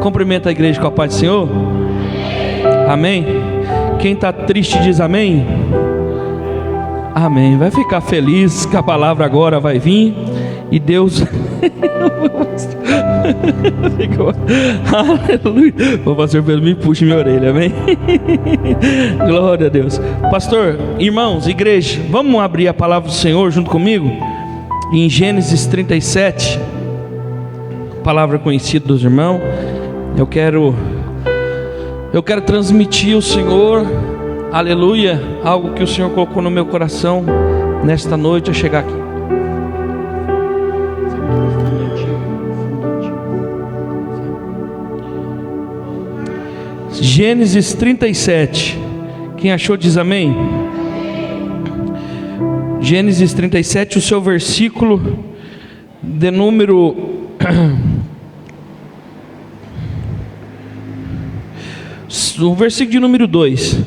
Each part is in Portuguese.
Cumprimenta a igreja com a paz do Senhor. Amém. Quem está triste diz amém. Amém. Vai ficar feliz que a palavra agora vai vir e Deus aleluia. O pastor Pedro me puxa minha orelha, amém. Glória a Deus. Pastor, irmãos, igreja, vamos abrir a palavra do Senhor junto comigo em Gênesis 37, palavra conhecida dos irmãos. Eu quero transmitir ao Senhor, aleluia, algo que o Senhor colocou no meu coração nesta noite a chegar aqui. Gênesis 37. Quem achou diz amém. Gênesis 37, o seu versículo de número o versículo de número 2.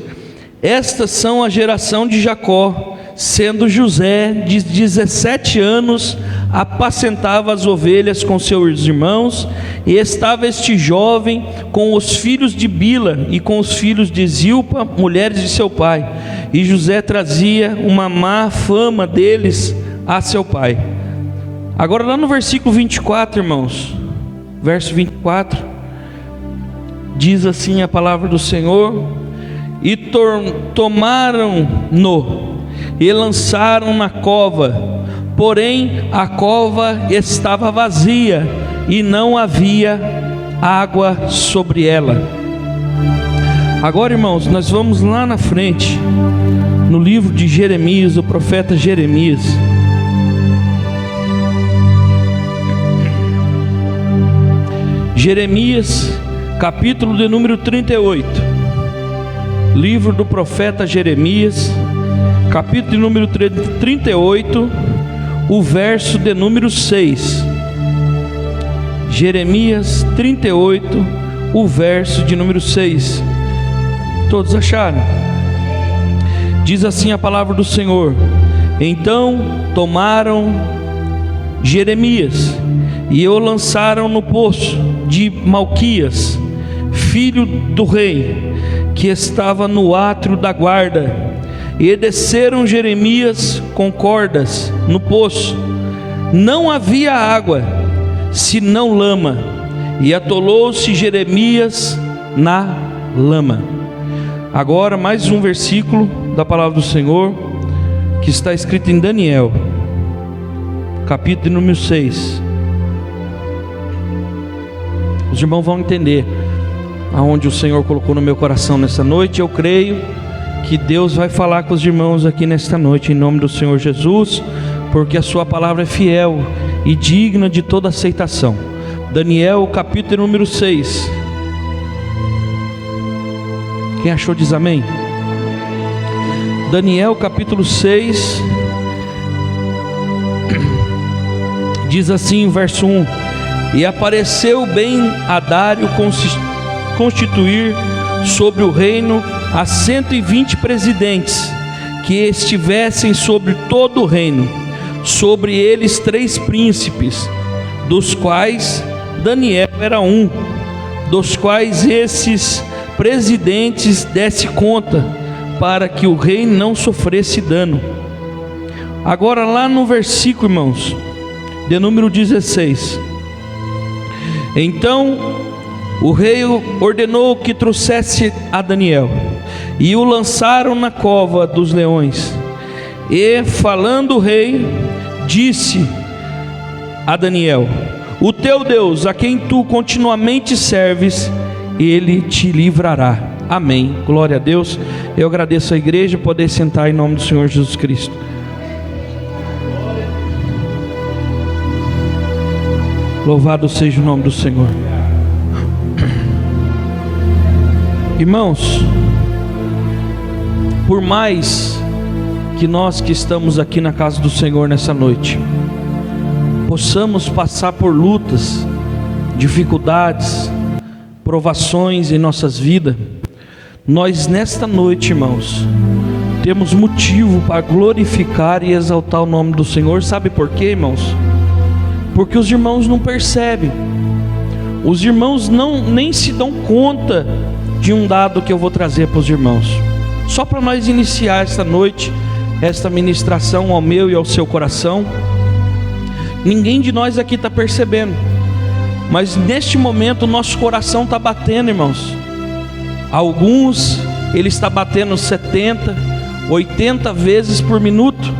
Estas são a geração de Jacó, sendo José de 17 anos, apacentava as ovelhas com seus irmãos, e estava este jovem com os filhos de Bila e com os filhos de Zilpa, mulheres de seu pai, e José trazia uma má fama deles a seu pai. Agora lá no versículo 24, irmãos, verso 24, diz assim a palavra do Senhor: e tomaram-no e lançaram na cova, porém a cova estava vazia e não havia água sobre ela. Agora, irmãos, nós vamos lá na frente, no livro de Jeremias, o profeta Jeremias. Jeremias, capítulo de número 38. Livro do profeta Jeremias, capítulo de número 38, o verso de número 6. Jeremias 38, o verso de número 6. Todos acharam? Diz assim a palavra do Senhor: então tomaram Jeremias e o lançaram no poço de Malquias, filho do rei, que estava no átrio da guarda, e desceram Jeremias com cordas no poço. Não havia água, senão lama, e atolou-se Jeremias na lama. Agora mais um versículo da palavra do Senhor, que está escrito em Daniel, capítulo número 6. Os irmãos vão entender aonde o Senhor colocou no meu coração nessa noite. Eu creio que Deus vai falar com os irmãos aqui nesta noite, em nome do Senhor Jesus, porque a sua palavra é fiel e digna de toda aceitação. Daniel, capítulo número 6. Quem achou diz amém. Daniel, capítulo 6, diz assim, verso 1: e apareceu bem a Dário constituir sobre o reino a 120 presidentes, que estivessem sobre todo o reino, sobre eles 3 príncipes, dos quais Daniel era um, dos quais esses presidentes desse conta, para que o rei não sofresse dano. Agora lá no versículo, irmãos, de número 16: então o rei ordenou que trouxesse a Daniel, e o lançaram na cova dos leões. E falando o rei, disse a Daniel: o teu Deus, a quem tu continuamente serves, ele te livrará. Amém. Glória a Deus. Eu agradeço a igreja poder sentar em nome do Senhor Jesus Cristo. Louvado seja o nome do Senhor. Irmãos, por mais que nós que estamos aqui na casa do Senhor nessa noite possamos passar por lutas, dificuldades, provações em nossas vidas, nós nesta noite, irmãos, temos motivo para glorificar e exaltar o nome do Senhor. Sabe por quê, irmãos? Porque os irmãos não percebem. Os irmãos nem se dão conta de um dado que eu vou trazer para os irmãos. Só para nós iniciar esta noite, esta ministração ao meu e ao seu coração. Ninguém de nós aqui está percebendo, mas neste momento o nosso coração está batendo, irmãos. Alguns, ele está batendo 70, 80 vezes por minuto.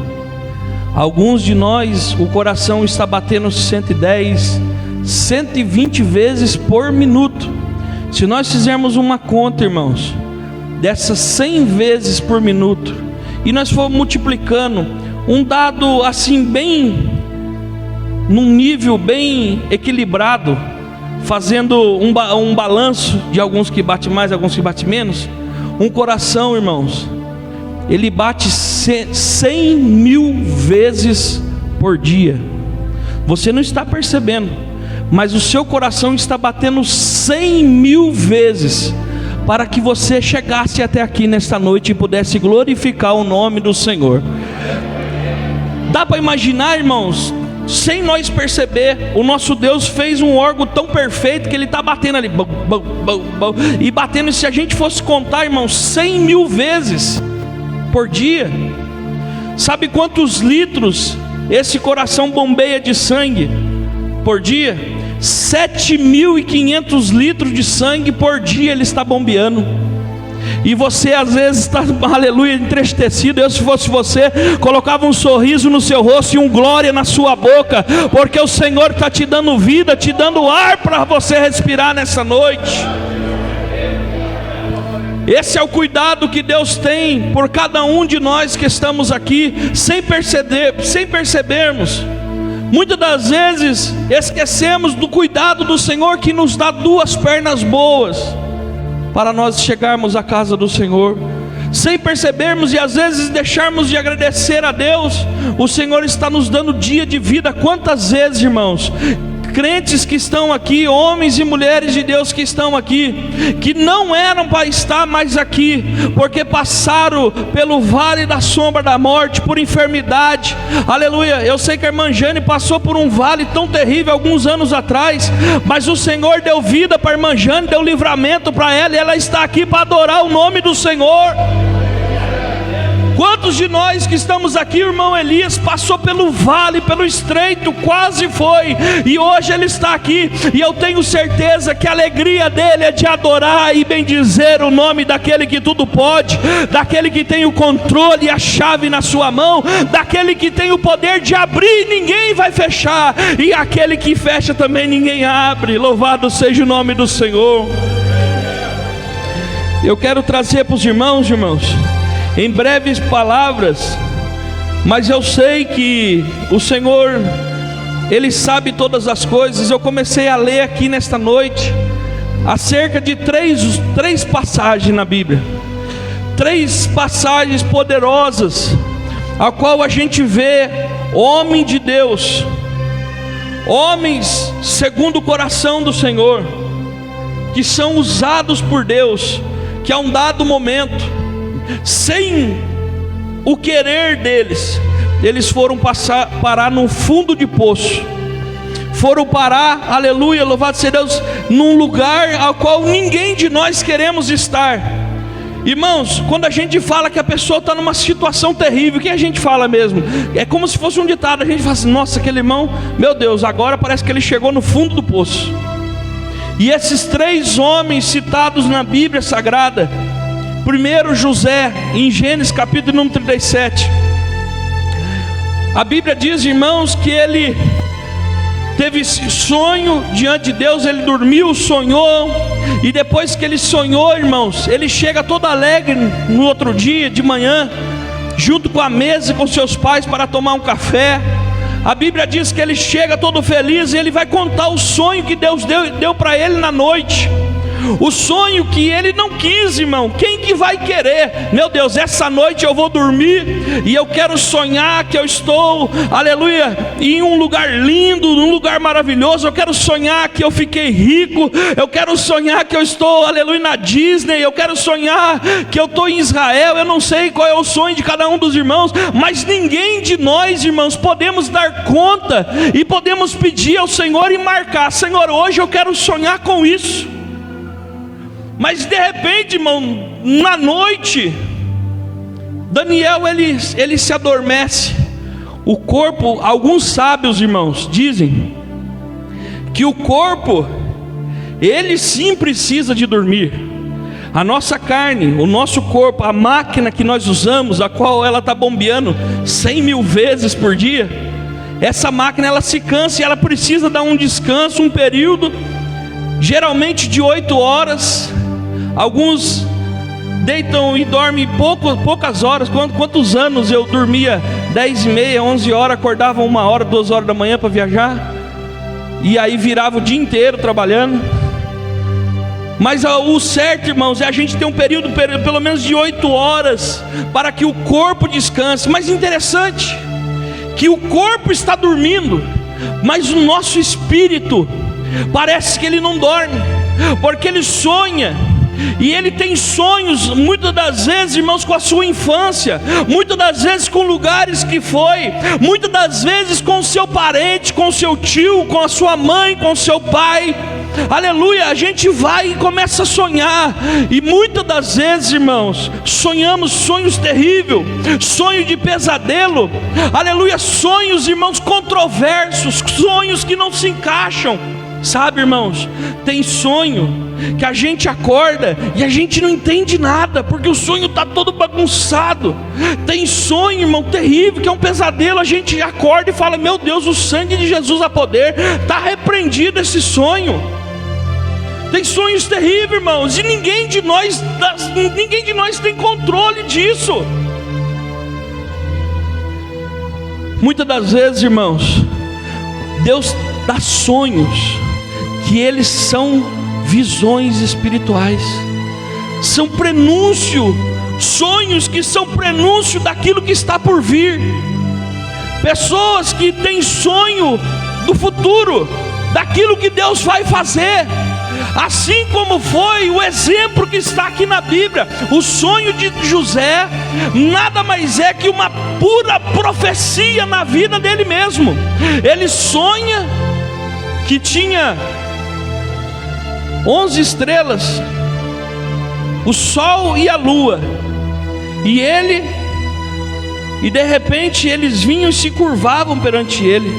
Alguns de nós, o coração está batendo 110, 120 vezes por minuto. Se nós fizermos uma conta, irmãos, dessas 100 vezes por minuto, e nós formos multiplicando, um dado assim bem, num nível bem equilibrado, fazendo um balanço de alguns que batem mais, alguns que batem menos. Um coração, irmãos, ele bate 100 mil vezes por dia. Você não está percebendo, mas o seu coração está batendo 100 mil vezes, para que você chegasse até aqui nesta noite e pudesse glorificar o nome do Senhor. Dá para imaginar, irmãos, sem nós perceber, o nosso Deus fez um órgão tão perfeito que ele está batendo ali, bum, bum, bum, bum, e batendo. E se a gente fosse contar, irmãos, 100 mil vezes por dia, sabe quantos litros esse coração bombeia de sangue por dia? 7.500 litros de sangue por dia ele está bombeando. E você às vezes está, aleluia, entristecido. Eu, se fosse você, colocava um sorriso no seu rosto e um glória na sua boca, porque o Senhor está te dando vida, te dando ar para você respirar nessa noite. Esse é o cuidado que Deus tem por cada um de nós que estamos aqui, sem percebermos. Muitas das vezes esquecemos do cuidado do Senhor, que nos dá duas pernas boas para nós chegarmos à casa do Senhor, sem percebermos, e às vezes deixarmos de agradecer a Deus. O Senhor está nos dando dia de vida. Quantas vezes, irmãos, crentes que estão aqui, homens e mulheres de Deus que estão aqui, que não eram para estar mais aqui, porque passaram pelo vale da sombra da morte, por enfermidade, aleluia. Eu sei que a irmã Jane passou por um vale tão terrível alguns anos atrás, mas o Senhor deu vida para a irmã Jane, deu livramento para ela, e ela está aqui para adorar o nome do Senhor. Quantos de nós que estamos aqui, irmão Elias, passou pelo vale, pelo estreito, quase foi, e hoje ele está aqui, e eu tenho certeza que a alegria dele é de adorar e bendizer o nome daquele que tudo pode, daquele que tem o controle e a chave na sua mão, daquele que tem o poder de abrir, ninguém vai fechar, e aquele que fecha também ninguém abre. Louvado seja o nome do Senhor. Eu quero trazer para os irmãos, em breves palavras, mas eu sei que o Senhor, Ele sabe todas as coisas. Eu comecei a ler aqui nesta noite acerca de três passagens na Bíblia, três passagens poderosas, a qual a gente vê homem de Deus, homens segundo o coração do Senhor, que são usados por Deus, que a um dado momento, sem o querer deles, eles foram parar no fundo de poço, foram parar, aleluia, louvado seja Deus, num lugar ao qual ninguém de nós queremos estar. Irmãos, quando a gente fala que a pessoa está numa situação terrível, o que a gente fala mesmo? É como se fosse um ditado. A gente fala assim: nossa, aquele irmão, meu Deus, agora parece que ele chegou no fundo do poço. E esses três homens citados na Bíblia Sagrada, primeiro José, em Gênesis capítulo número 37, a Bíblia diz, irmãos, que ele teve esse sonho diante de Deus. Ele dormiu, sonhou, e depois que ele sonhou, irmãos, ele chega todo alegre no outro dia de manhã, junto com a mesa com seus pais para tomar um café. A Bíblia diz que ele chega todo feliz, e ele vai contar o sonho que Deus deu para ele na noite. O sonho que ele não quis, irmão, quem que vai querer? Meu Deus, essa noite eu vou dormir e eu quero sonhar que eu estou, aleluia, em um lugar lindo, num lugar maravilhoso. Eu quero sonhar que eu fiquei rico. Eu quero sonhar que eu estou, aleluia, na Disney. Eu quero sonhar que eu estou em Israel. Eu não sei qual é o sonho de cada um dos irmãos, mas ninguém de nós, irmãos, podemos dar conta e podemos pedir ao Senhor e marcar: Senhor, hoje eu quero sonhar com isso. Mas de repente, irmão, na noite, Daniel ele se adormece. O corpo, alguns sábios, irmãos, dizem que o corpo, ele sim precisa de dormir. A nossa carne, o nosso corpo, a máquina que nós usamos, a qual ela está bombeando 100.000 vezes por dia, essa máquina ela se cansa e ela precisa dar um descanso, um período, geralmente de 8 horas. Alguns deitam e dormem poucas horas. Quantos anos eu dormia 10h30, 11 horas, acordava 1 hora, 2 horas da manhã para viajar, e aí virava o dia inteiro trabalhando. Mas o certo, irmãos, é a gente ter um período pelo menos de 8 horas para que o corpo descanse. Mas interessante que o corpo está dormindo, mas o nosso espírito parece que ele não dorme, porque ele sonha. E ele tem sonhos, muitas das vezes, irmãos, com a sua infância, muitas das vezes com lugares que foi, muitas das vezes com o seu parente, com o seu tio, com a sua mãe, com o seu pai. Aleluia, a gente vai e começa a sonhar. E muitas das vezes, irmãos, sonhamos sonhos terríveis, sonho de pesadelo. Aleluia, sonhos, irmãos, controversos, sonhos que não se encaixam. Sabe, irmãos, tem sonho que a gente acorda e a gente não entende nada, porque o sonho está todo bagunçado. Tem sonho, irmão, terrível, que é um pesadelo. A gente acorda e fala: meu Deus, o sangue de Jesus a poder, está repreendido esse sonho. Tem sonhos terríveis, irmãos, e ninguém de nós tem controle disso. Muitas das vezes, irmãos, Deus dá sonhos que eles são visões espirituais, são prenúncio, sonhos que são prenúncio daquilo que está por vir. Pessoas que têm sonho do futuro, daquilo que Deus vai fazer, assim como foi o exemplo que está aqui na Bíblia. O sonho de José nada mais é que uma pura profecia na vida dele mesmo. Ele sonha que tinha 11 estrelas, o sol e a lua, e de repente eles vinham e se curvavam perante ele.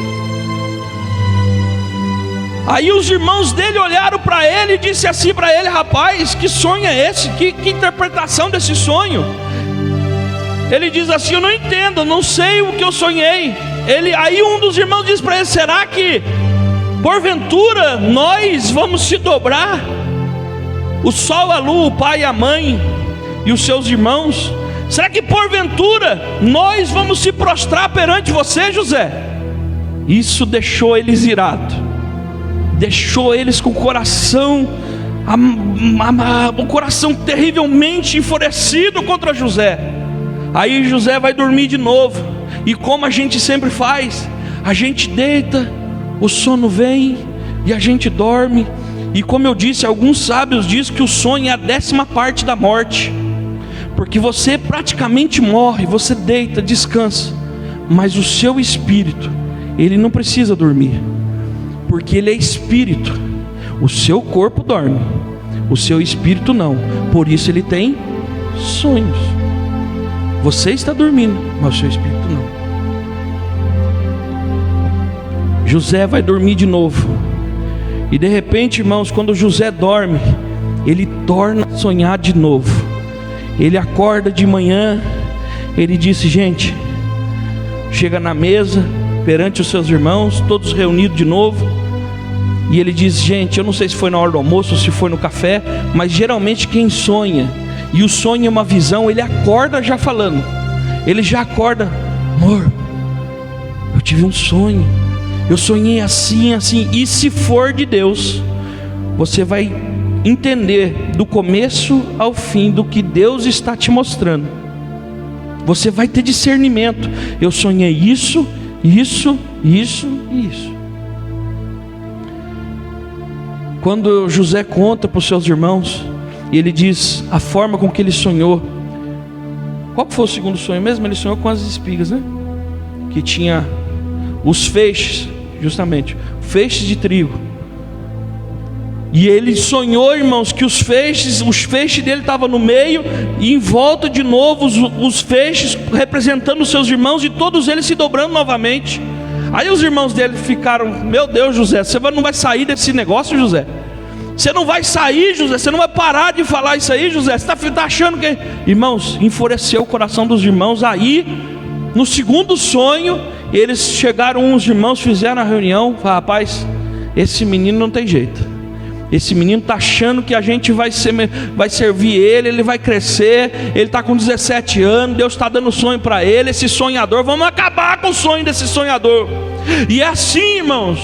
Aí os irmãos dele olharam para ele e disse assim para ele: rapaz, que sonho é esse? Que interpretação desse sonho? Ele diz assim: eu não entendo, não sei o que eu sonhei. Aí um dos irmãos diz para ele: será que porventura nós vamos se dobrar? O sol, a lua, o pai e a mãe e os seus irmãos, será que porventura nós vamos se prostrar perante você, José? Isso deixou eles irados, deixou eles com o coração terrivelmente enfurecido contra José. Aí José vai dormir de novo, e como a gente sempre faz, a gente deita, o sono vem e a gente dorme. E como eu disse, alguns sábios dizem que o sonho é a 10ª parte da morte, porque você praticamente morre, você deita, descansa, mas o seu espírito, ele não precisa dormir, porque ele é espírito. O seu corpo dorme, o seu espírito não, por isso ele tem sonhos. Você está dormindo, mas o seu espírito não. José vai dormir de novo, e de repente, irmãos, quando José dorme, ele torna a sonhar de novo. Ele acorda de manhã, ele disse: gente, chega na mesa perante os seus irmãos, todos reunidos de novo, e ele diz: gente, eu não sei se foi na hora do almoço ou se foi no café, mas geralmente quem sonha, e o sonho é uma visão, ele acorda já falando. Ele já acorda: amor, eu tive um sonho, eu sonhei assim, assim. E se for de Deus, você vai entender do começo ao fim do que Deus está te mostrando, você vai ter discernimento. Eu sonhei isso, isso, isso e isso. Quando José conta para os seus irmãos, e ele diz a forma com que ele sonhou. Qual foi o segundo sonho mesmo? Ele sonhou com as espigas, né? Que tinha os feixes, justamente, feixes de trigo. E ele sonhou, irmãos, que os feixes dele estavam no meio, e em volta de novo os feixes representando os seus irmãos, e todos eles se dobrando novamente. Aí os irmãos dele ficaram: meu Deus, José, você não vai sair desse negócio, José? Você não vai sair, José? Você não vai parar de falar isso aí, José? Você está achando que... Irmãos, enfureceu o coração dos irmãos. Aí, no segundo sonho, eles chegaram, uns irmãos fizeram a reunião, falaram: rapaz, esse menino não tem jeito. Esse menino está achando que a gente vai servir ele, ele vai crescer, ele está com 17 anos, Deus está dando sonho para ele, esse sonhador, vamos acabar com o sonho desse sonhador. E é assim, irmãos,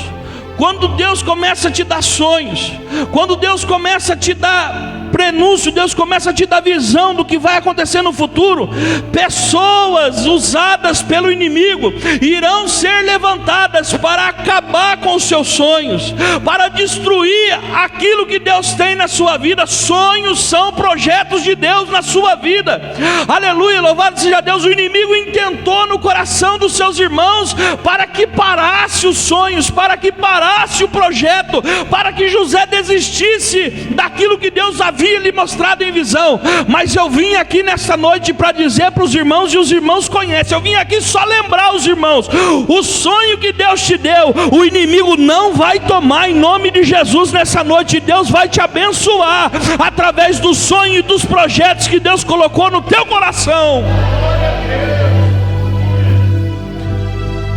quando Deus começa a te dar sonhos, quando Deus começa a te dar prenúncio, Deus começa a te dar visão do que vai acontecer no futuro, pessoas usadas pelo inimigo irão ser levantadas para acabar com os seus sonhos, para destruir aquilo que Deus tem na sua vida. Sonhos são projetos de Deus na sua vida. Aleluia, louvado seja Deus. O inimigo intentou no coração dos seus irmãos para que parasse os sonhos, para que parasse o projeto, para que José desistisse daquilo que Deus havia lhe mostrado em visão. Mas eu vim aqui nessa noite para dizer para os irmãos, e os irmãos conhecem, eu vim aqui só lembrar os irmãos: o sonho que Deus te deu, o inimigo não vai tomar, em nome de Jesus. Nessa noite Deus vai te abençoar através do sonho e dos projetos que Deus colocou no teu coração.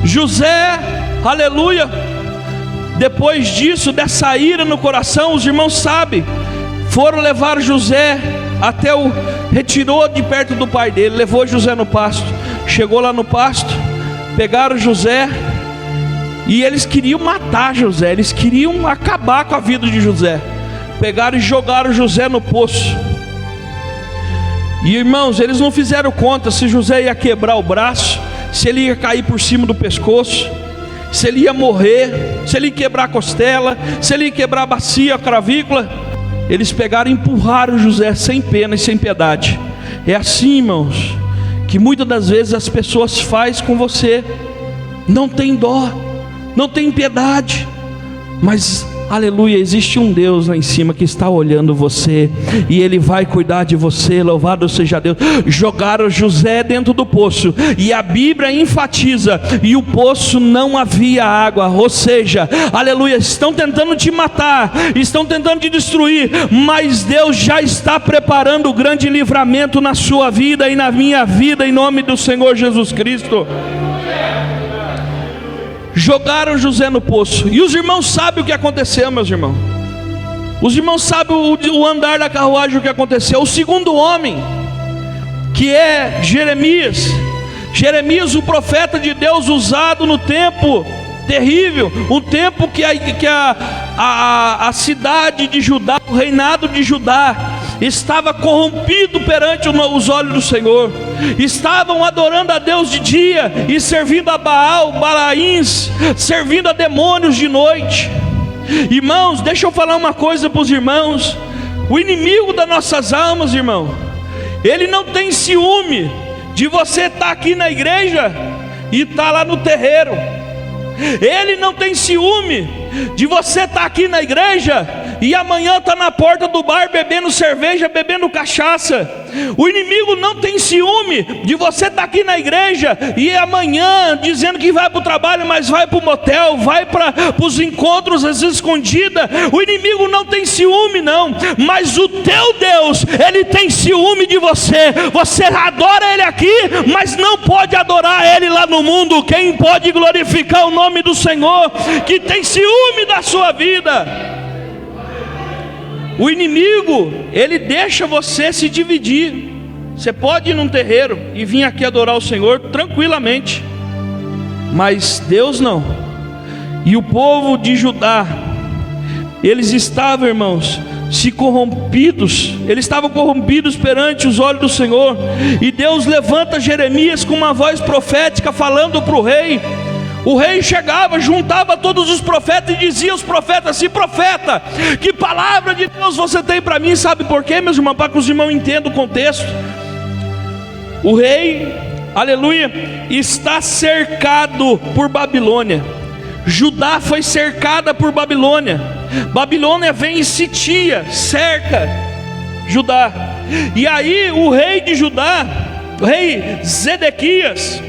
José, aleluia, depois disso, dessa ira no coração, os irmãos sabem, foram levar José até retirou de perto do pai dele, levou José no pasto. Chegou lá no pasto, pegaram José, e eles queriam matar José, eles queriam acabar com a vida de José. Pegaram e jogaram José no poço. E irmãos, eles não fizeram conta se José ia quebrar o braço, se ele ia cair por cima do pescoço, se ele ia morrer, se ele ia quebrar a costela, se ele ia quebrar a bacia, a cravícula. Eles pegaram e empurraram José sem pena e sem piedade. É assim, irmãos, que muitas das vezes as pessoas fazem com você. Não tem dó, não tem piedade, mas aleluia, existe um Deus lá em cima que está olhando você, e Ele vai cuidar de você. Louvado seja Deus. Jogaram José dentro do poço, e a Bíblia enfatiza: e o poço não havia água. Ou seja, aleluia, estão tentando te matar, estão tentando te destruir, mas Deus já está preparando o grande livramento na sua vida e na minha vida, em nome do Senhor Jesus Cristo. Jogaram José no poço, e os irmãos sabem o que aconteceu, meus irmãos. Os irmãos sabem o andar da carruagem, o que aconteceu. O segundo homem, que é Jeremias, o profeta de Deus, usado no tempo terrível, um tempo que a cidade de Judá, o reinado de Judá, estava corrompido perante os olhos do Senhor. Estavam adorando a Deus de dia e servindo a Balaíns, servindo a demônios de noite. Irmãos, deixa eu falar uma coisa para os irmãos: o inimigo das nossas almas, irmão, ele não tem ciúme de você estar aqui na igreja e estar lá no terreiro. Ele não tem ciúme de você estar aqui na igreja e amanhã estar na porta do bar bebendo cerveja, bebendo cachaça. O inimigo não tem ciúme de você estar aqui na igreja e amanhã dizendo que vai para o trabalho, mas vai para o motel, vai para os encontros às escondidas. O inimigo não tem ciúme, não, mas o teu Deus, Ele tem ciúme de você. Você adora Ele aqui, mas não pode adorar Ele lá no mundo. Quem pode glorificar o nome do Senhor, que tem ciúme da sua vida? O inimigo, ele deixa você se dividir. Você pode ir num terreiro e vir aqui adorar o Senhor tranquilamente, mas Deus não. E o povo de Judá, eles estavam, irmãos, eles estavam corrompidos perante os olhos do Senhor, e Deus levanta Jeremias com uma voz profética falando para o rei. O rei chegava, juntava todos os profetas e dizia aos profetas assim: profeta, que palavra de Deus você tem para mim? Sabe por quê, meus irmãos? Para que os irmãos entendam o contexto. O rei, aleluia, está cercado por Babilônia. Judá foi cercada por Babilônia. Babilônia vem e sitia, cerca Judá. E aí o rei de Judá, o rei Zedequias,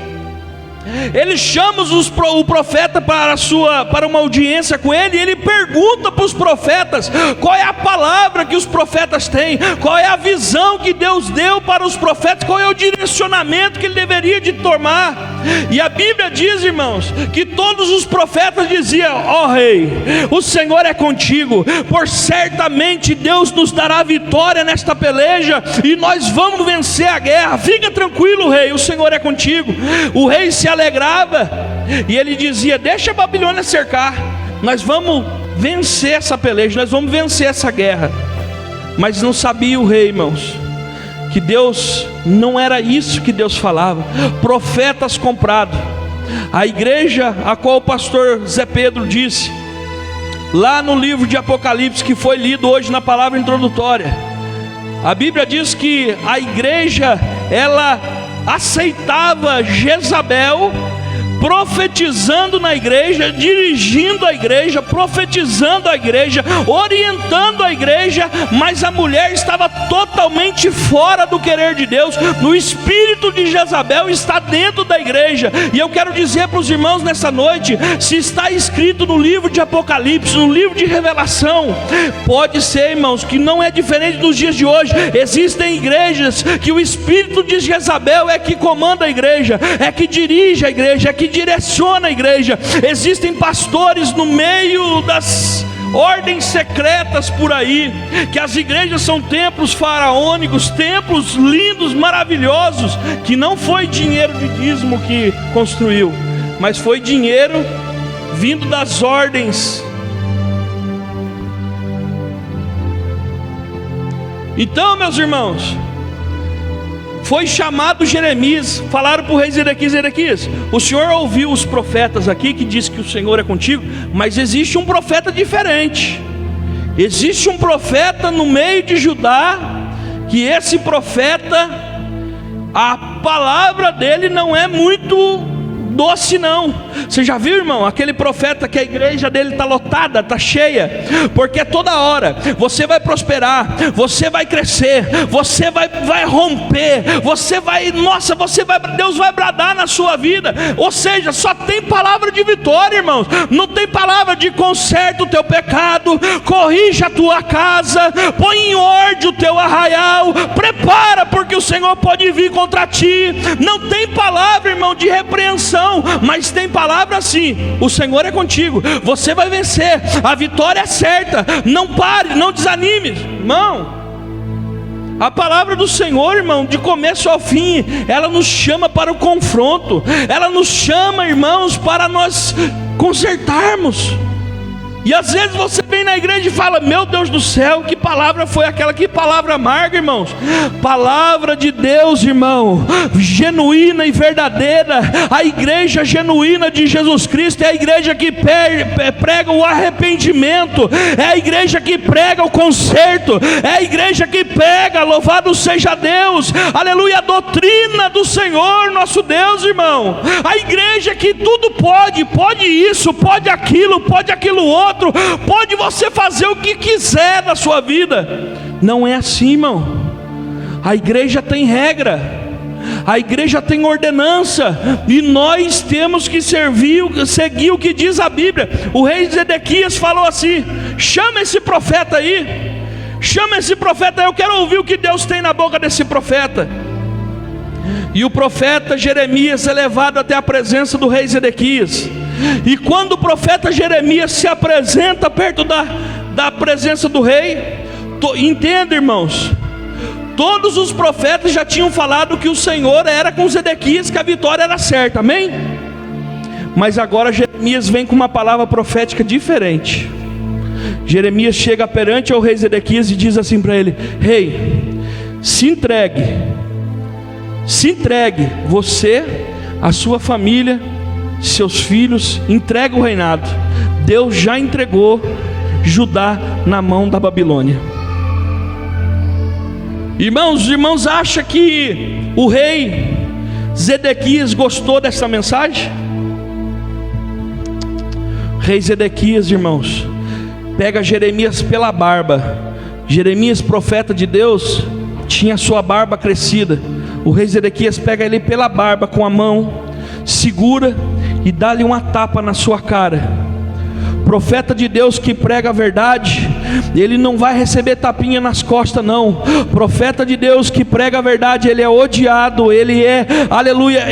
ele chama o profeta para uma audiência com ele, e ele pergunta para os profetas qual é a palavra que os profetas têm, qual é a visão que Deus deu para os profetas, qual é o direcionamento que ele deveria de tomar. E a Bíblia diz, irmãos, que todos os profetas diziam: ó rei, o Senhor é contigo, por certamente Deus nos dará vitória nesta peleja, e nós vamos vencer a guerra. Fica tranquilo, rei, o Senhor é contigo. O rei se alegrava, e ele dizia: deixa a Babilônia cercar, nós vamos vencer essa peleja, nós vamos vencer essa guerra. Mas não sabia o rei, irmãos, que Deus, não era isso que Deus falava. Profetas comprados. A igreja a qual o pastor Zé Pedro disse, lá no livro de Apocalipse, que foi lido hoje na palavra introdutória, a Bíblia diz que a igreja, ela aceitava Jezabel profetizando na igreja, dirigindo a igreja, profetizando a igreja, orientando a igreja, mas a mulher estava totalmente fora do querer de Deus. No espírito de Jezabel está dentro da igreja. E eu quero dizer para os irmãos nessa noite, se está escrito no livro de Apocalipse, no livro de Revelação, pode ser, irmãos, que não é diferente dos dias de hoje. Existem igrejas que o espírito de Jezabel é que comanda a igreja, é que dirige a igreja, é que direciona a igreja. Existem pastores no meio das ordens secretas por aí, que as igrejas são templos faraônicos, templos lindos, maravilhosos, que não foi dinheiro de dízimo que construiu, mas foi dinheiro vindo das ordens. Então, meus irmãos, foi chamado Jeremias, falaram para o rei Zedequias: Zedequias, o senhor ouviu os profetas aqui que diz que o Senhor é contigo, mas existe um profeta diferente. Existe um profeta no meio de Judá, que esse profeta, a palavra dele não é muito doce não. Você já viu, irmão, aquele profeta que a igreja dele está lotada, está cheia, porque toda hora você vai prosperar, você vai crescer, você vai romper, Deus vai bradar na sua vida. Ou seja, só tem palavra de vitória, irmãos. Não tem palavra de conserta o teu pecado, corrija a tua casa, põe em ordem o teu arraial, prepara, porque o Senhor pode vir contra ti. Não tem palavra, irmão, de repreensão, mas tem palavra assim: o Senhor é contigo, você vai vencer, a vitória é certa. Não pare, não desanime, irmão. A palavra do Senhor, irmão, de começo ao fim, ela nos chama para o confronto, ela nos chama, irmãos, para nós consertarmos. E às vezes você vem na igreja e fala: meu Deus do céu, que palavra foi aquela? Que palavra amarga, irmãos. Palavra de Deus, irmão, genuína e verdadeira. A igreja genuína de Jesus Cristo é a igreja que prega o arrependimento, é a igreja que prega o conserto, é a igreja que prega, louvado seja Deus, aleluia, a doutrina do Senhor nosso Deus, irmão. A igreja que tudo pode isso, pode aquilo outro, pode você fazer o que quiser na sua vida. Não é assim, irmão. A igreja tem regra, a igreja tem ordenança, e nós temos que seguir o que diz a Bíblia. O rei Zedequias falou assim: chama esse profeta aí, eu quero ouvir o que Deus tem na boca desse profeta. E o profeta Jeremias é levado até a presença do rei Zedequias. E quando o profeta Jeremias se apresenta perto da presença do rei, entenda, irmãos, todos os profetas já tinham falado que o Senhor era com Zedequias, que a vitória era certa, amém? Mas agora Jeremias vem com uma palavra profética diferente. Jeremias chega perante ao rei Zedequias e diz assim para ele: rei, se entregue, você, a sua família, seus filhos, entrega o reinado. Deus já entregou Judá na mão da Babilônia. Irmãos, os irmãos acham que o rei Zedequias gostou dessa mensagem? Rei Zedequias, irmãos, pega Jeremias pela barba. Jeremias, profeta de Deus, tinha sua barba crescida. O rei Zedequias pega ele pela barba com a mão, segura e dá-lhe uma tapa na sua cara. Profeta de Deus que prega a verdade, ele não vai receber tapinha nas costas não. Profeta de Deus que prega a verdade, ele é odiado, ele é, aleluia,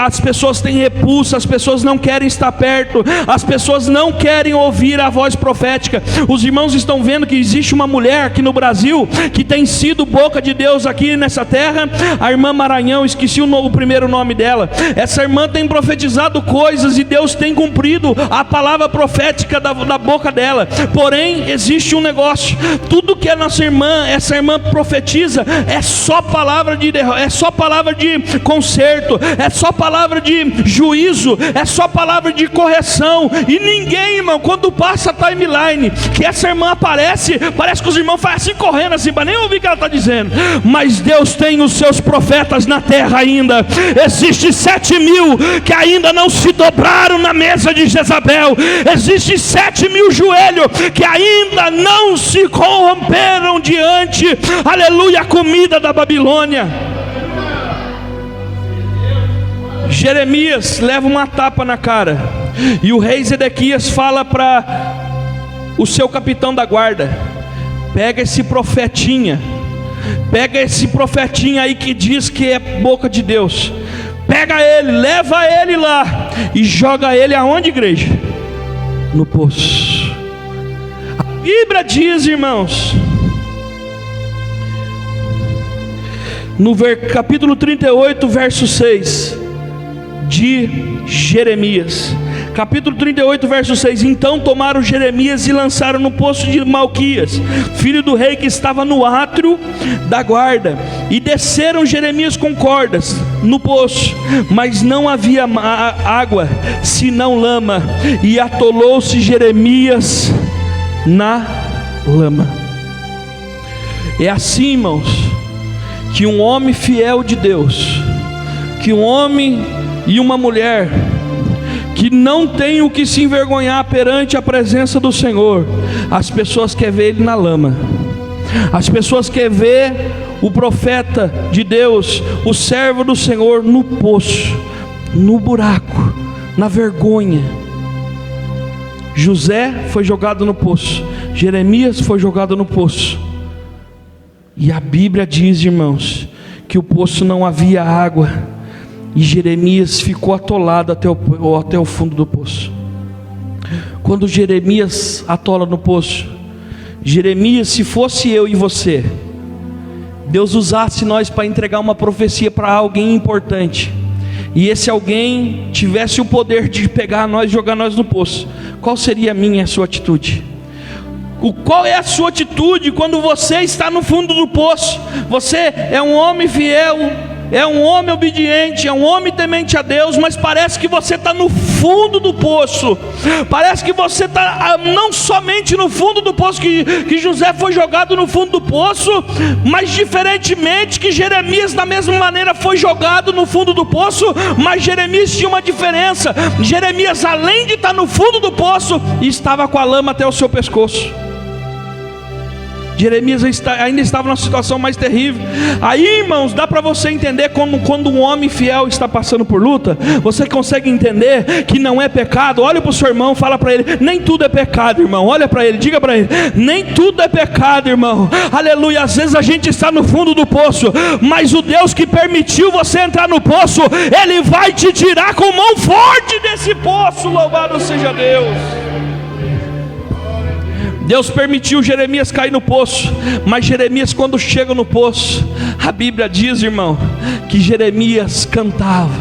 as pessoas têm repulsa, as pessoas não querem estar perto, as pessoas não querem ouvir a voz profética. Os irmãos estão vendo que existe uma mulher aqui no Brasil, que tem sido boca de Deus aqui nessa terra, a irmã Maranhão, esqueci o primeiro nome dela. Essa irmã tem profetizado coisas e Deus tem cumprido a palavra profética da boca dela. Porém, existe um negócio: tudo que essa irmã profetiza é só palavra de conserto, é só palavra de juízo, é só palavra de correção. E ninguém, irmão, quando passa a timeline que essa irmã aparece, parece que os irmãos fazem assim, correndo assim, para nem ouvir o que ela está dizendo. Mas Deus tem os seus profetas na terra ainda. Existe 7.000 que ainda não se dobraram na mesa de Jezabel. Existe 7.000 joelhos que ainda não se corromperam diante, aleluia, a comida da Babilônia. Jeremias leva uma tapa na cara, e o rei Zedequias fala para o seu capitão da guarda: pega esse profetinha aí que diz que é boca de Deus, pega ele, leva ele lá e joga ele aonde, igreja? No poço. A Bíblia diz, irmãos, no capítulo 38, verso 6 de Jeremias, capítulo 38, verso 6: então tomaram Jeremias e lançaram no poço de Malquias, filho do rei, que estava no átrio da guarda, e desceram Jeremias com cordas no poço, mas não havia água senão lama, e atolou-se Jeremias na lama. É assim, irmãos, que um homem fiel de Deus, que um homem e uma mulher que não tem o que se envergonhar perante a presença do Senhor, as pessoas querem ver ele na lama. As pessoas querem ver o profeta de Deus, o servo do Senhor, no poço, no buraco, na vergonha. José foi jogado no poço, Jeremias foi jogado no poço, e a Bíblia diz, irmãos, que o poço não havia água, e Jeremias ficou atolado até o fundo do poço. Quando Jeremias atola no poço, Jeremias, se fosse eu e você, Deus usasse nós para entregar uma profecia para alguém importante, e esse alguém tivesse o poder de pegar nós e jogar nós no poço, qual seria a minha e a sua atitude? Qual é a sua atitude quando você está no fundo do poço? Você é um homem fiel, é um homem obediente, é um homem temente a Deus, mas parece que você está no fundo do poço. Parece que você está não somente no fundo do poço, que José foi jogado no fundo do poço, mas diferentemente que Jeremias da mesma maneira foi jogado no fundo do poço. Mas Jeremias tinha uma diferença: Jeremias, além de estar no fundo do poço, estava com a lama até o seu pescoço. Jeremias ainda estava numa situação mais terrível. Aí, irmãos, dá para você entender como quando um homem fiel está passando por luta, você consegue entender que não é pecado. Olha para o seu irmão, fala para ele: nem tudo é pecado, irmão. Olha para ele, diga para ele: nem tudo é pecado, irmão. Aleluia. Às vezes a gente está no fundo do poço, mas o Deus que permitiu você entrar no poço, Ele vai te tirar com mão forte desse poço. Louvado seja Deus. Deus permitiu Jeremias cair no poço, mas Jeremias, quando chega no poço, a Bíblia diz, irmão, que Jeremias cantava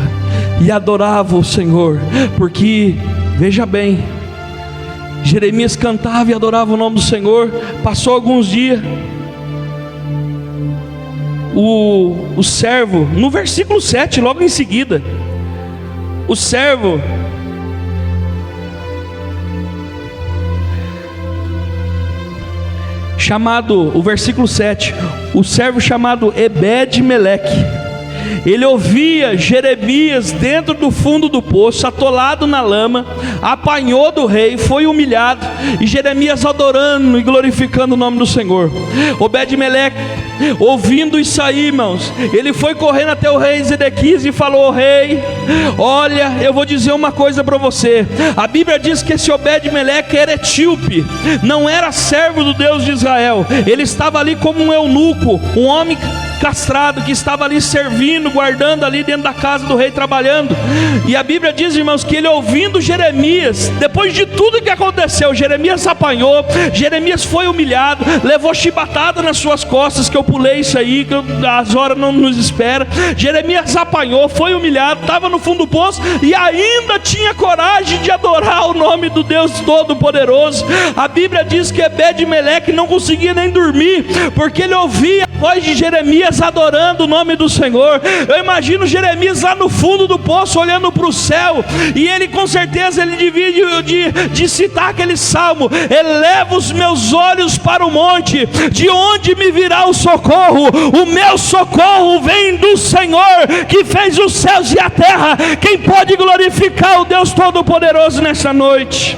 e adorava o Senhor, porque, veja bem, Jeremias cantava e adorava o nome do Senhor. Passou alguns dias, o servo, no versículo 7, logo em seguida, o servo chamado, o versículo 7, o servo chamado Ebed-Meleque, ele ouvia Jeremias dentro do fundo do poço, atolado na lama, apanhou do rei, foi humilhado, e Jeremias adorando e glorificando o nome do Senhor. Obed-Meleque, ouvindo isso aí, irmãos, ele foi correndo até o rei Zedequias e falou: rei, olha, eu vou dizer uma coisa para você. A Bíblia diz que esse Obed-Meleque era etíope, não era servo do Deus de Israel, ele estava ali como um eunuco, um homem castrado, que estava ali servindo, guardando ali dentro da casa do rei, trabalhando. E a Bíblia diz, irmãos, que ele ouvindo Jeremias, depois de tudo que aconteceu, Jeremias apanhou, Jeremias foi humilhado, levou chibatada nas suas costas, que eu pulei isso aí, que as horas não nos esperam. Jeremias apanhou, foi humilhado, estava no fundo do poço, e ainda tinha coragem de adorar o nome do Deus Todo-Poderoso. A Bíblia diz que Ebed-Meleque não conseguia nem dormir, porque ele ouvia a voz de Jeremias adorando o nome do Senhor. Eu imagino Jeremias lá no fundo do poço, olhando para o céu, e ele com certeza ele devia de citar aquele salmo: eleva os meus olhos para o monte, de onde me virá o socorro? O meu socorro vem do Senhor, que fez os céus e a terra. Quem pode glorificar o Deus Todo-Poderoso nessa noite?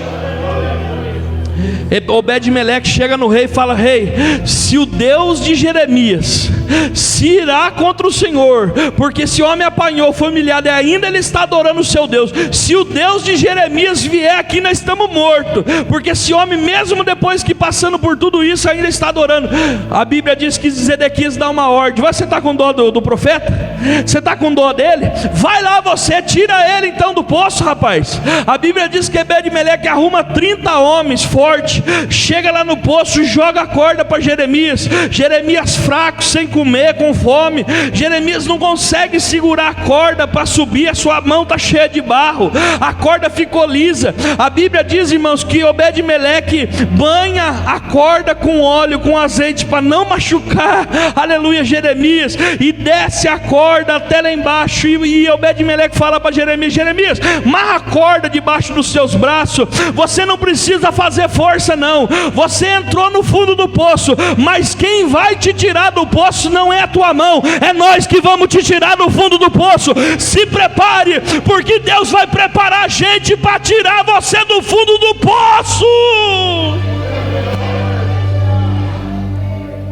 Obed-Meleque chega no rei e fala: rei, se o Deus de Jeremias se irá contra o Senhor, porque esse homem apanhou, foi humilhado, e ainda ele está adorando o seu Deus, se o Deus de Jeremias vier aqui, nós estamos mortos, porque esse homem, mesmo depois que passando por tudo isso, ainda está adorando. A Bíblia diz que Zedequias dá uma ordem: você está com dó do profeta? Você está com dó dele? Vai lá você, tira ele então do poço, rapaz. A Bíblia diz que Ebed-Meleque arruma 30 homens fortes, chega lá no poço, joga a corda para Jeremias. Jeremias fraco, sem comer, com fome. Jeremias não consegue segurar a corda para subir, a sua mão está cheia de barro, a corda ficou lisa. A Bíblia diz, irmãos, que Obed-Meleque banha a corda com óleo, com azeite, para não machucar, aleluia, Jeremias, e desce a corda até lá embaixo. E Obed-Meleque fala para Jeremias: Jeremias, marra a corda debaixo dos seus braços, você não precisa fazer força não, você entrou no fundo do poço, mas quem vai te tirar do poço não é a tua mão, é nós que vamos te tirar do fundo do poço. Se prepare, porque Deus vai preparar a gente para tirar você do fundo do poço.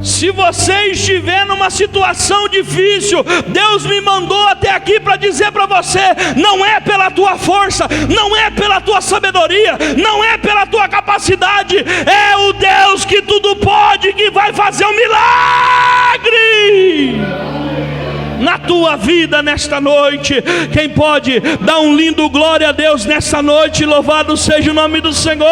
Se você estiver numa situação difícil, Deus me mandou até aqui para dizer para você: não é pela tua força, não é pela tua sabedoria, não é pela tua capacidade, é o Deus que tudo pode que vai fazer um milagre na tua vida nesta noite. Quem pode dar um lindo glória a Deus nessa noite? Louvado seja o nome do Senhor.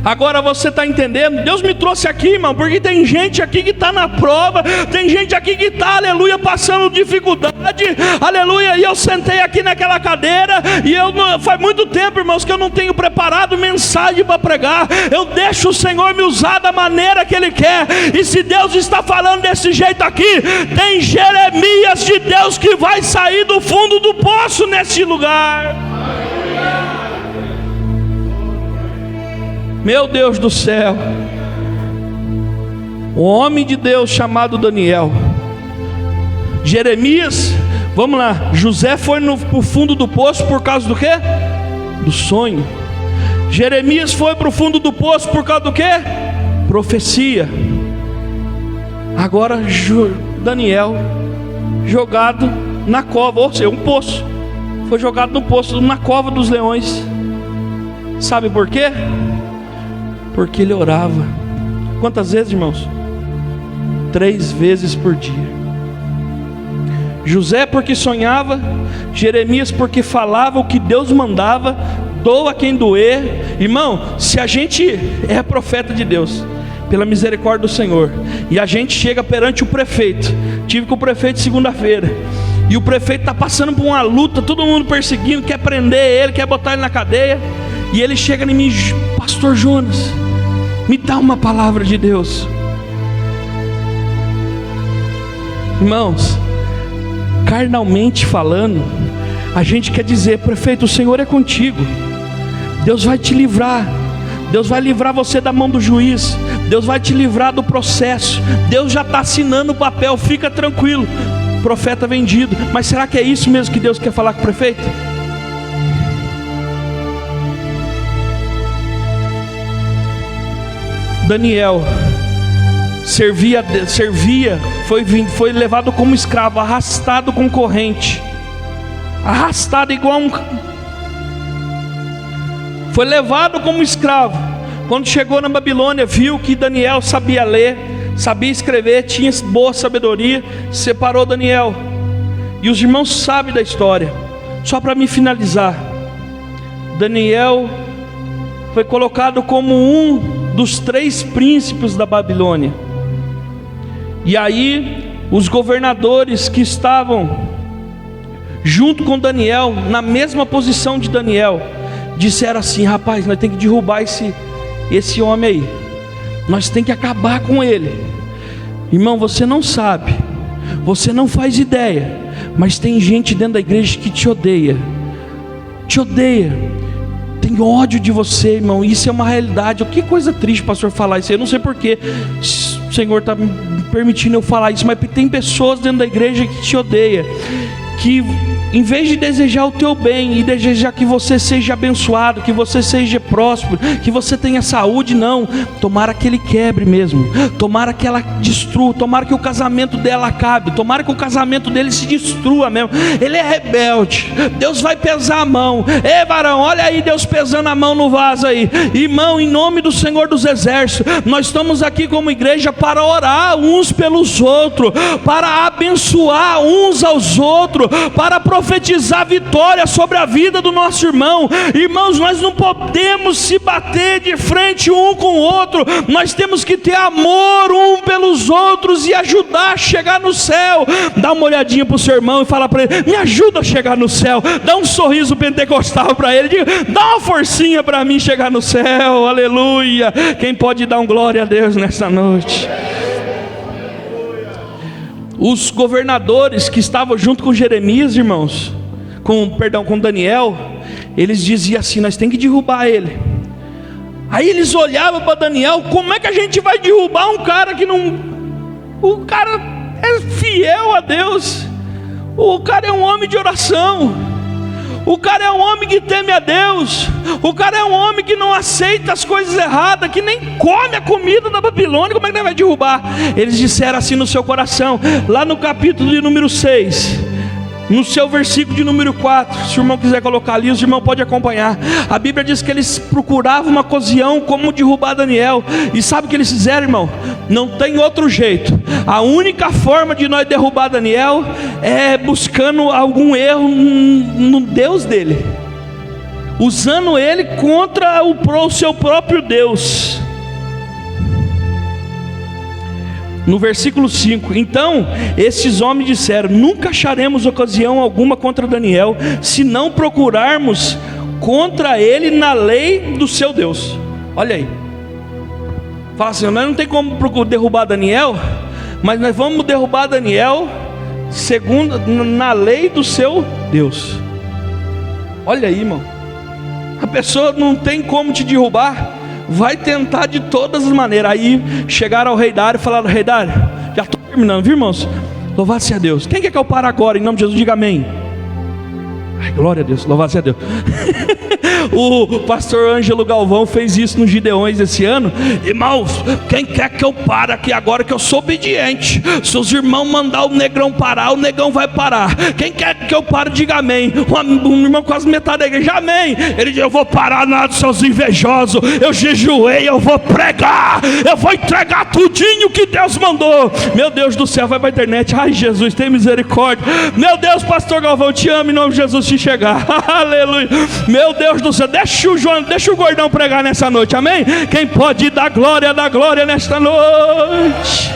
Agora você está entendendo? Deus me trouxe aqui, irmão, porque tem gente aqui que está na prova, tem gente aqui que está, aleluia, passando dificuldade, aleluia. E eu sentei aqui naquela cadeira, e faz muito tempo, irmãos, que eu não tenho preparado mensagem para pregar. Eu deixo o Senhor me usar da maneira que Ele quer, e se Deus está falando desse jeito aqui, tem Jeremias de Deus que vai sair do fundo do poço nesse lugar. Meu Deus do céu, um homem de Deus chamado Daniel. Jeremias, vamos lá, José foi para o fundo do poço por causa do quê? Do sonho. Jeremias foi para o fundo do poço por causa do quê? Profecia. Agora Daniel, jogado na cova, ou seja, um poço, foi jogado no poço, na cova dos leões. Sabe por quê? Porque ele orava. Quantas vezes, irmãos? 3 vezes por dia. José porque sonhava, Jeremias porque falava o que Deus mandava, doa quem doer. Irmão, se a gente é profeta de Deus, pela misericórdia do Senhor, e a gente chega perante o prefeito, tive com o prefeito segunda-feira, E o prefeito está passando por uma luta, todo mundo perseguindo, quer prender ele, quer botar ele na cadeia. E ele chega em mim: pastor Jonas, me dá uma palavra de Deus. Irmãos, carnalmente falando, a gente quer dizer: prefeito, o Senhor é contigo, Deus vai te livrar, Deus vai livrar você da mão do juiz, Deus vai te livrar do processo, Deus já está assinando o papel, fica tranquilo. Profeta vendido. Mas será que é isso mesmo que Deus quer falar com o prefeito? Daniel foi levado como escravo, arrastado com corrente, arrastado igual foi levado como escravo. Quando chegou na Babilônia, viu que Daniel sabia ler, sabia escrever, tinha boa sabedoria, separou Daniel. E os irmãos sabem da história. Só para me finalizar, Daniel foi colocado como um dos 3 príncipes da Babilônia. E aí os governadores que estavam junto com Daniel, na mesma posição de Daniel, disseram assim: rapaz, nós temos que derrubar esse homem aí, nós temos que acabar com ele. Irmão, você não sabe, você não faz ideia, mas tem gente dentro da igreja que te odeia, tem ódio de você, irmão. Isso é uma realidade. Que coisa triste, pastor, falar isso. Eu não sei porquê o Senhor está me permitindo eu falar isso, mas tem pessoas dentro da igreja que te odeia, que em vez de desejar o teu bem e desejar que você seja abençoado, que você seja próspero, que você tenha saúde, não, tomara que ele quebre mesmo, tomara que ela destrua, tomara que o casamento dela acabe, tomara que o casamento dele se destrua mesmo. Ele é rebelde, Deus vai pesar a mão. Ei, varão, olha aí Deus pesando a mão no vaso aí. Irmão, em nome do Senhor dos Exércitos, nós estamos aqui como igreja para orar uns pelos outros, para abençoar uns aos outros, para profetizar vitória sobre a vida do nosso irmão. Irmãos, nós não podemos se bater de frente um com o outro, nós temos que ter amor um pelos outros e ajudar a chegar no céu. Dá uma olhadinha para o seu irmão e fala para ele: me ajuda a chegar no céu. Dá um sorriso pentecostal para ele, diga: dá uma forcinha para mim chegar no céu. Aleluia. Quem pode dar um glória a Deus nessa noite? Os governadores que estavam junto com Jeremias, irmãos, com Daniel, eles diziam assim: nós temos que derrubar ele. Aí eles olhavam para Daniel: como é que a gente vai derrubar um cara que não... O cara é fiel a Deus, o cara é um homem de oração, o cara é um homem que teme a Deus, o cara é um homem que não aceita as coisas erradas, que nem come a comida da Babilônia. Como é que ele vai derrubar? Eles disseram assim no seu coração, lá no capítulo de número 6, no seu versículo de número 4, se o irmão quiser colocar ali, os irmãos podem acompanhar. A Bíblia diz que eles procuravam uma ocasião como derrubar Daniel. E sabe o que eles fizeram, irmão? Não tem outro jeito. A única forma de nós derrubar Daniel é buscando algum erro no Deus dele, usando ele contra o seu próprio Deus. No versículo 5: então esses homens disseram: nunca acharemos ocasião alguma contra Daniel, se não procurarmos contra ele na lei do seu Deus. Olha aí, fala assim: nós não tem como derrubar Daniel, mas nós vamos derrubar Daniel segundo na lei do seu Deus. Olha aí, irmão, a pessoa não tem como te derrubar, vai tentar de todas as maneiras. Aí chegaram ao rei Dário e falaram: rei Dário, já estou terminando, viu, irmãos? Louvado seja Deus. Quem quer que eu pare agora? Em nome de Jesus, diga amém. Ai, glória a Deus, louvado seja Deus. O pastor Ângelo Galvão fez isso nos Gideões esse ano. Irmãos, quem quer que eu pare aqui agora, que eu sou obediente? Se os irmãos mandar o negrão parar, o negão vai parar. Quem quer que eu pare, diga amém. Um irmão quase metade da igreja, amém. Ele diz: eu vou parar nada dos seus invejosos, eu jejuei, eu vou pregar, eu vou entregar tudinho que Deus mandou. Meu Deus do céu, vai para a internet: ai Jesus, tem misericórdia. Meu Deus, pastor Galvão, te amo em nome de Jesus, te chegar. Aleluia. Meu Deus do céu, deixa o gordão pregar nessa noite, amém? Quem pode dar glória nesta noite?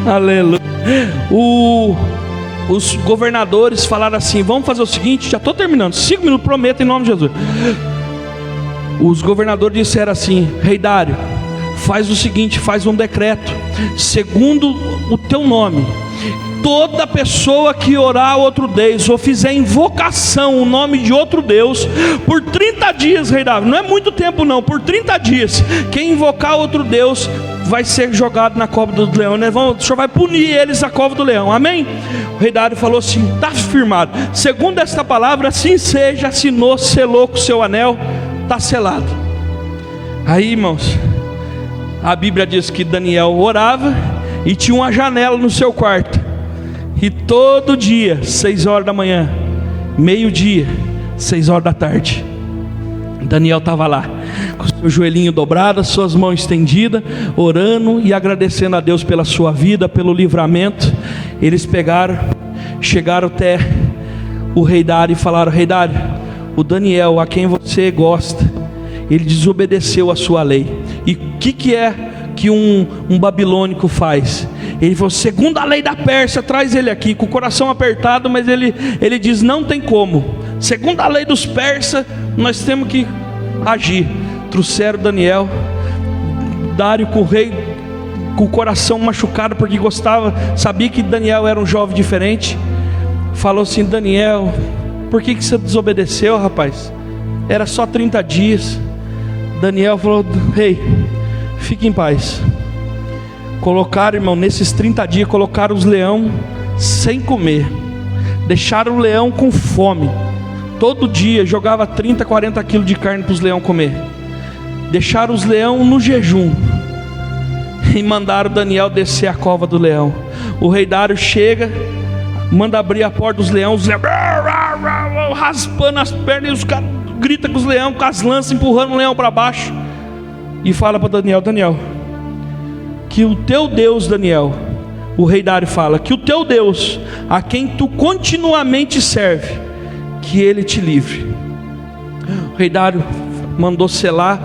Aleluia. Os governadores falaram assim: vamos fazer o seguinte, já estou terminando, 5 minutos, prometo em nome de Jesus. Os governadores disseram assim: Rei Dário, faz o seguinte, faz um decreto, segundo o teu nome, toda pessoa que orar a outro Deus, ou fizer invocação o nome de outro Deus, por 30 dias, Rei Dário, não é muito tempo não, por 30 dias, quem invocar outro Deus vai ser jogado na cova do leão, né? O Senhor vai punir eles na cova do leão, amém? O Rei Dário falou assim: está firmado, segundo esta palavra, assim seja, assinou, selou com o seu anel, está selado. Aí, irmãos, a Bíblia diz que Daniel orava e tinha uma janela no seu quarto, e todo dia, 6 horas da manhã, meio-dia, 6 horas da tarde, Daniel estava lá, com seu joelhinho dobrado, suas mãos estendidas, orando e agradecendo a Deus pela sua vida, pelo livramento. Eles chegaram até o Rei Dário e falaram: Rei Dário, o Daniel, a quem você gosta, ele desobedeceu a sua lei. E o que é que um babilônico faz? Ele falou: segundo a lei da Pérsia, traz ele aqui, com o coração apertado, mas ele diz: não tem como, segundo a lei dos persas, nós temos que agir. Trouxeram Daniel. Dário, com o rei, com o coração machucado, porque sabia que Daniel era um jovem diferente, falou assim: Daniel, por que você desobedeceu, rapaz? Era só 30 dias. Daniel falou: rei, fique em paz. Colocaram, irmão, nesses 30 dias, colocaram os leões sem comer, deixaram o leão com fome. Todo dia jogava 30, 40 quilos de carne para os leões comer. Deixaram os leões no jejum e mandaram Daniel descer a cova do leão. O Rei Dário chega, manda abrir a porta dos leões, os leões raspando as pernas, e os caras gritam com os leões, com as lanças, empurrando o leão para baixo, e fala para Daniel: Daniel, que o teu Deus, Daniel, o Rei Dário fala, que o teu Deus, a quem tu continuamente serve, que ele te livre. O Rei Dário mandou selar,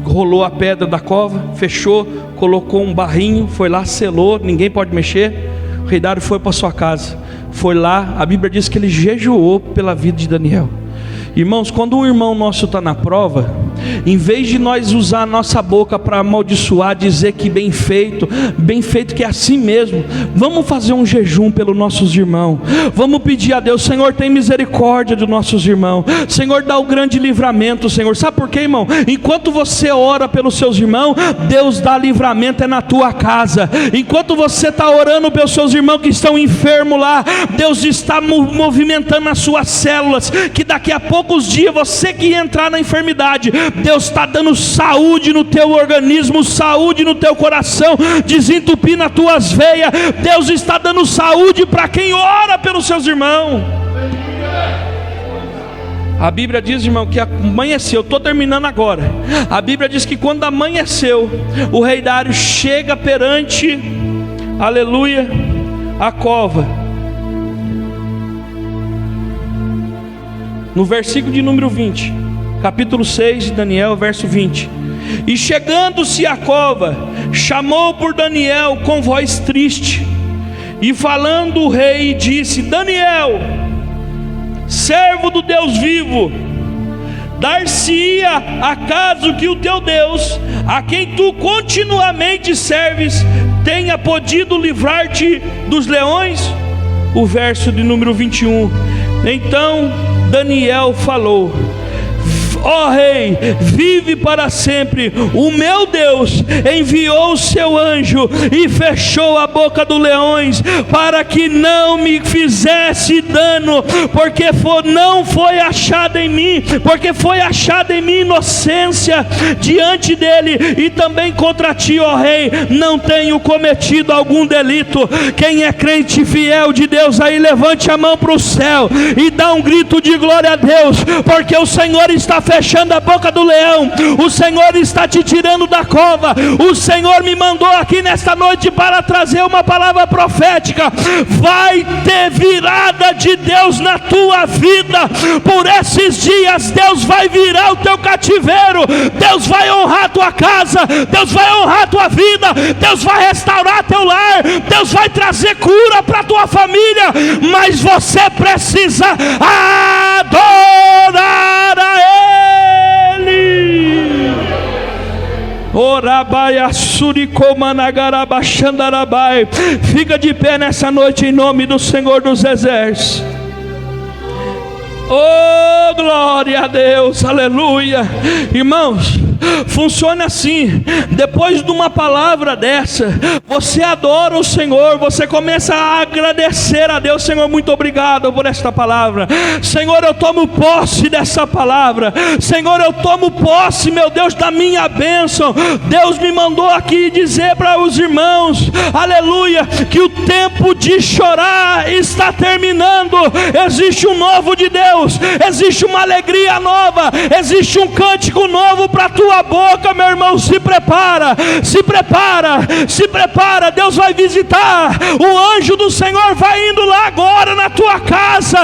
rolou a pedra da cova, fechou, colocou um barrinho, foi lá, selou, ninguém pode mexer. O Rei Dário foi para sua casa, foi lá, a Bíblia diz que ele jejuou pela vida de Daniel. Irmãos, quando um irmão nosso está na prova, em vez de nós usar a nossa boca para amaldiçoar, dizer que bem feito que é assim mesmo, vamos fazer um jejum pelos nossos irmãos, vamos pedir a Deus: Senhor, tem misericórdia dos nossos irmãos, Senhor, dá o grande livramento, Senhor. Sabe por quê, irmão? Enquanto você ora pelos seus irmãos, Deus dá livramento na tua casa. Enquanto você está orando pelos seus irmãos que estão enfermos lá, Deus está movimentando as suas células, que daqui a poucos dias, você que entrar na enfermidade, Deus está dando saúde no teu organismo, saúde no teu coração, desentupindo as tuas veias. Deus está dando saúde para quem ora pelos seus irmãos. A Bíblia diz, irmão, que amanheceu, estou terminando agora. A Bíblia diz que quando amanheceu, o Rei Dário chega perante, aleluia, a cova. No versículo de número 20, capítulo 6 de Daniel, verso 20: e chegando-se à cova, chamou por Daniel com voz triste, e falando o rei, disse: Daniel, servo do Deus vivo, dar-se-ia acaso que o teu Deus, a quem tu continuamente serves, tenha podido livrar-te dos leões? O verso de número 21: então Daniel falou: ó rei, vive para sempre. O meu Deus enviou o seu anjo e fechou a boca dos leões, para que não me fizesse dano, porque não foi achada em mim, porque foi achada em mim inocência diante dele, e também contra ti, ó rei, não tenho cometido algum delito. Quem é crente fiel de Deus aí, levante a mão para o céu e dá um grito de glória a Deus, porque o Senhor está fechando fechando a boca do leão, o Senhor está te tirando da cova. O Senhor me mandou aqui nesta noite para trazer uma palavra profética. Vai ter virada de Deus na tua vida. Por esses dias Deus vai virar o teu cativeiro, Deus vai honrar a tua casa, Deus vai honrar a tua vida, Deus vai restaurar teu lar, Deus vai trazer cura para a tua família. Mas você precisa adorar a Ele. Fica de pé nessa noite em nome do Senhor dos Exércitos. Oh, glória a Deus, aleluia. Irmãos, funciona assim: depois de uma palavra dessa, você adora o Senhor, você começa a agradecer a Deus. Senhor, muito obrigado por esta palavra. Senhor, eu tomo posse dessa palavra. Senhor, eu tomo posse, meu Deus, da minha bênção. Deus me mandou aqui dizer para os irmãos, aleluia, que o tempo de chorar está terminando. Existe um novo de Deus, existe uma alegria nova, existe um cântico novo para a tua boca, meu irmão. Se prepara, se prepara, se prepara. Deus vai visitar, o anjo do Senhor vai indo lá agora na tua casa.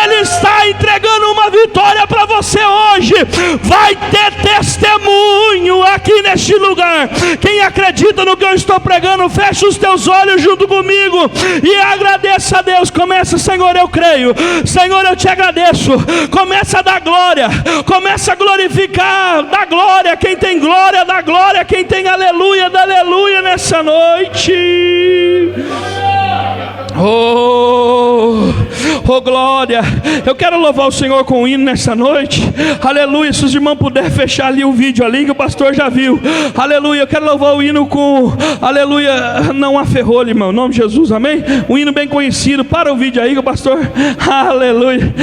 Ele está entregando uma vitória para você hoje. Vai ter testemunho aqui neste lugar. Quem acredita no que eu estou pregando, fecha os teus olhos junto comigo e agradeça a Deus. Começa: Senhor, eu creio. Senhor, eu te agradeço. Começa a dar glória, começa a glorificar. Dá glória quem tem glória, dá glória quem tem aleluia, dá aleluia nessa noite. Oh, glória. Eu quero louvar o Senhor com um hino nessa noite. Aleluia. Se os irmãos puderem fechar ali o vídeo ali, que o pastor já viu. Aleluia. Eu quero louvar o hino com, aleluia, não há ferrolho, irmão, em nome de Jesus, amém. Um hino bem conhecido. Para o vídeo aí que o pastor, aleluia.